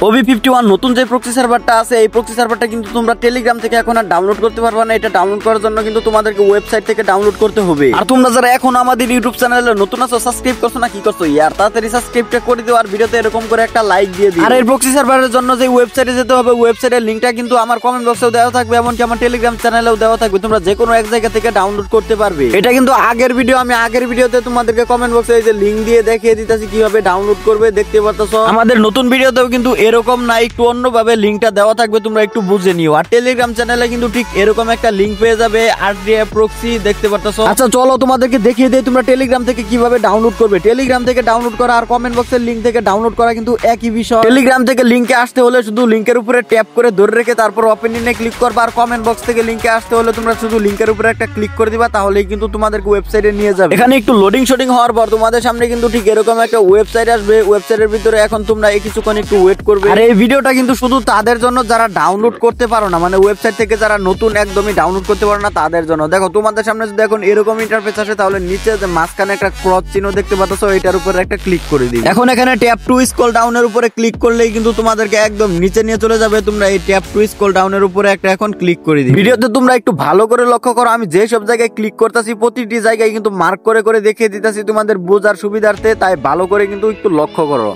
OB51 নতুন যে proxy সার্ভারটা আছে এই প্রক্সি সার্ভারটা কিন্তু তোমরা টেলিগ্রাম থেকে এখন আর ডাউনলোড করতে পারবে না। এটা ডাউনলোড করার জন্য কিন্তু তোমাদেরকে ওয়েবসাইট থেকে ডাউনলোড করতে হবে। আর তোমরা যারা এখন আমাদের ইউটিউব চ্যানেলে নতুন আছো সাবস্ক্রাইব করছো না কি করছো ইয়ার, তাড়াতাড়ি সাবস্ক্রাইবটা করে দিও আর ভিডিওতে এরকম করে একটা লাইক দিয়ে দিও। আর এই প্রক্সি সার্ভারের জন্য যে ওয়েবসাইটে যেতে হবে ওয়েবসাইটের লিংকটা কিন্তু আমার কমেন্ট বক্সেও দেওয়া থাকবে, এমনকি আমার টেলিগ্রাম চ্যানেলেও দেওয়া থাকবে। তোমরা যে কোনো এক জায়গা থেকে ডাউনলোড করতে পারবে। এটা কিন্তু আগের ভিডিও, আমি আগের ভিডিওতে তোমাদেরকে কমেন্ট বক্সে এই যে লিংক দিয়ে দেখিয়ে দিতেছি কিভাবে ডাউনলোড করবে, দেখতে পারতেছো। আমাদের নতুন ভিডিওতেও কিন্তু এরকম না, একটু অন্যভাবে লিংকটা দেওয়া থাকবে, তোমরা একটু বুঝে নিও। আর টেলিগ্রাম চ্যানেলে কিন্তু ঠিক এরকম একটা লিংক পেয়ে যাবে RDF প্রক্সি, দেখতে পারতেছো। আচ্ছা চলো তোমাদেরকে দেখিয়ে দেই তোমরা টেলিগ্রাম থেকে কিভাবে ডাউনলোড করবে। টেলিগ্রাম থেকে ডাউনলোড করা আর কমেন্ট বক্সের লিংক থেকে ডাউনলোড করা কিন্তু একই বিষয়। টেলিগ্রাম থেকে লিংকে আসতে হলে শুধু লিংকের উপরে ট্যাপ করে ধরে রেখে তারপর ওপেনিং এ ক্লিক করবা। আর কমেন্ট বক্স থেকে লিংকে আসতে হলে তোমরা শুধু লিংকের উপরে একটা ক্লিক করে দিবা, তাহলেই কিন্তু তোমাদেরকে ওয়েবসাইটে নিয়ে যাবে। এখানে একটু লোডিং শোডিং হওয়ার পর তোমাদের সামনে কিন্তু ঠিক এরকম একটা ওয়েবসাইট আসবে। ওয়েবসাইটের ভিতরে এখন তোমরা কিছুক্ষণ একটু ওয়েট করবে। আর এই ভিডিওটা কিন্তু শুধু তাদের জন্য যারা ডাউনলোড করতে পারো না, মানে ওয়েবসাইট থেকে যারা নতুন একদমই ডাউনলোড করতে পারো না তাদের জন্য। দেখো তোমাদের সামনে যদি এখন এরকম ইন্টারফেস আসে তাহলে নিচে যে মাঝখানে একটা ক্রস চিহ্ন দেখতে পাচ্ছ এটার উপরে একটা ক্লিক করে দিবে। এখন এখানে ট্যাপ টু স্ক্রল ডাউনের উপরে ক্লিক করলেই কিন্তু তোমাদেরকে একদম নিচে নিয়ে চলে যাবে। তোমরা এই ট্যাপ টু স্ক্রল ডাউনের উপরে একটা এখন ক্লিক করে দিবে। ভিডিওতে তোমরা একটু ভালো করে লক্ষ্য করো, আমি যে সব জায়গায় ক্লিক করতেছি প্রতিটি জায়গায় কিন্তু মার্ক করে করে দেখিয়ে দিতেছি তোমাদের বোঝার সুবিধার্থে, তাই ভালো করে কিন্তু একটু লক্ষ্য করো।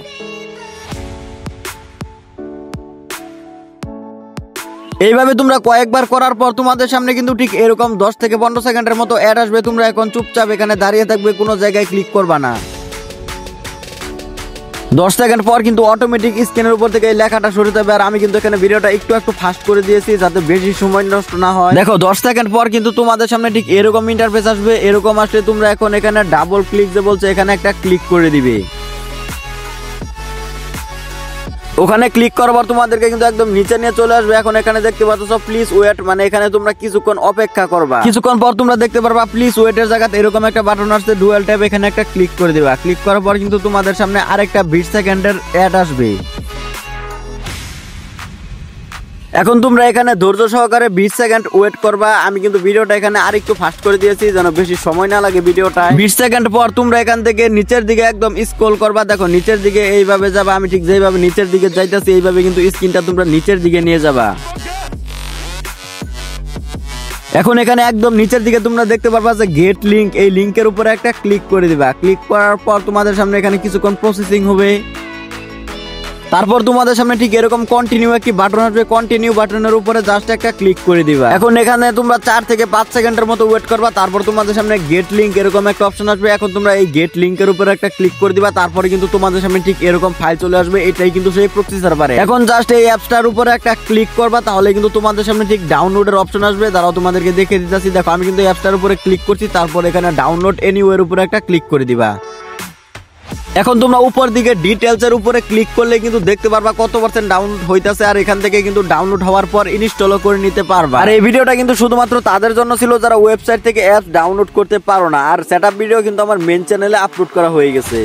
এইভাবে তোমরা কয়েকবার করার পর তোমাদের সামনে কিন্তু ঠিক এরকম 10 থেকে 15 সেকেন্ডের মতো অ্যাড আসবে। তোমরা এখন চুপচাপ এখানে দাঁড়িয়ে থাকবে, কোনো জায়গায় ক্লিক করবা না। 10 সেকেন্ড পর কিন্তু অটোমেটিক স্ক্রিনের উপর থেকে এই লেখাটা সরে যাবে। আর আমি কিন্তু এখানে ভিডিওটা একটু ফাস্ট করে দিয়েছি যাতে বেশি সময় নষ্ট না হয়। দেখো 10 সেকেন্ড পর কিন্তু তোমাদের সামনে ঠিক এরকম ইন্টারফেস আসবে। এরকম আসলে তোমরা এখন এখানে ডাবল ক্লিক যে বলছে এখানে একটা ক্লিক করে দিবে। ওখানে ক্লিক করার পর তোমাদেরকে কিন্তু একদম নিচে নিয়ে চলে আসবে। এখন এখানে দেখতে পাচ্ছ প্লিজ ওয়েট, মানে এখানে তোমরা কিছুক্ষণ অপেক্ষা করবা। কিছুক্ষণ পর তোমরা দেখতে পারবা প্লিজ ওয়েটের জায়গাতে এরকম একটা বাটন আসছে ডুয়াল ট্যাপ, এখানে একটা ক্লিক করে দিবা। ক্লিক করার পর কিন্তু তোমাদের সামনে আরেকটা 20 সেকেন্ডের অ্যাড আসবে। এখন তোমরা এখানে ধৈর্য সহকারে 20 সেকেন্ড ওয়েট করবা। আমি কিন্তু ভিডিওটা এখানে আরেকটু ফাস্ট করে দিয়েছি যেন বেশি সময় না লাগে ভিডিওটা। 20 সেকেন্ড পর তোমরা এখান থেকে নিচের দিকে একদম স্ক্রল করবা। দেখো নিচের দিকে এইভাবে যাবা, আমি ঠিক যেভাবে নিচের দিকে যাইতেছি এইভাবে কিন্তু স্ক্রিনটা তোমরা নিচের দিকে নিয়ে যাবা। এখন এখানে একদম নিচের দিকে তোমরা দেখতে পারবা যে গেট লিংক, এই লিংকের উপরে একটা ক্লিক করে দিবা। ক্লিক করার পর তোমাদের সামনে এখানে কিছুক্ষণ প্রসেসিং হবে। তারপর তোমাদের সামনে ঠিক এরকম কন্টিনিউ একটি বাটন আসবে, কন্টিনিউ বাটনের উপরে জাস্ট একটা ক্লিক করে দিবা। এখন এখানে তোমরা 4 থেকে 5 সেকেন্ডের মতো ওয়েট করবা। তারপর তোমাদের সামনে গেট লিংক এরকম একটা অপশন আসবে। এখন তোমরা এই গেট লিংকের উপরে একটা ক্লিক করে দিবা। তারপরে কিন্তু তোমাদের সামনে ঠিক এরকম ফাইল চলে আসবে। এটাই কিন্তু সেই প্রক্সি সার্ভারে। এখন জাস্ট এই অ্যাপসটার উপরে একটা ক্লিক করবা, তাহলে কিন্তু তোমাদের সামনে ঠিক ডাউনলোডের অপশন আসবে। দাঁড়াও তোমাদেরকে দেখিয়ে দিতেছি। দেখো আমি কিন্তু অ্যাপসটার উপরে ক্লিক করছি, তারপর এখানে ডাউনলোড এনিওয়ের উপরে একটা ক্লিক করে দিবা। এখন তোমরা উপর দিকে ডিটেইলস এর উপরে ক্লিক করলে কিন্তু দেখতে পারবা কত % ডাউনলোড হইতাছে। আর এখান থেকে কিন্তু ডাউনলোড হওয়ার পর ইনস্টলও করে নিতে পারবা। আর এই ভিডিওটা কিন্তু শুধুমাত্র তাদের জন্য ছিল যারা ওয়েবসাইট থেকে অ্যাপস ডাউনলোড করতে পারো না। আর সেটআপ ভিডিও কিন্তু আমার মেইন চ্যানেলে আপলোড করা হয়ে গেছে।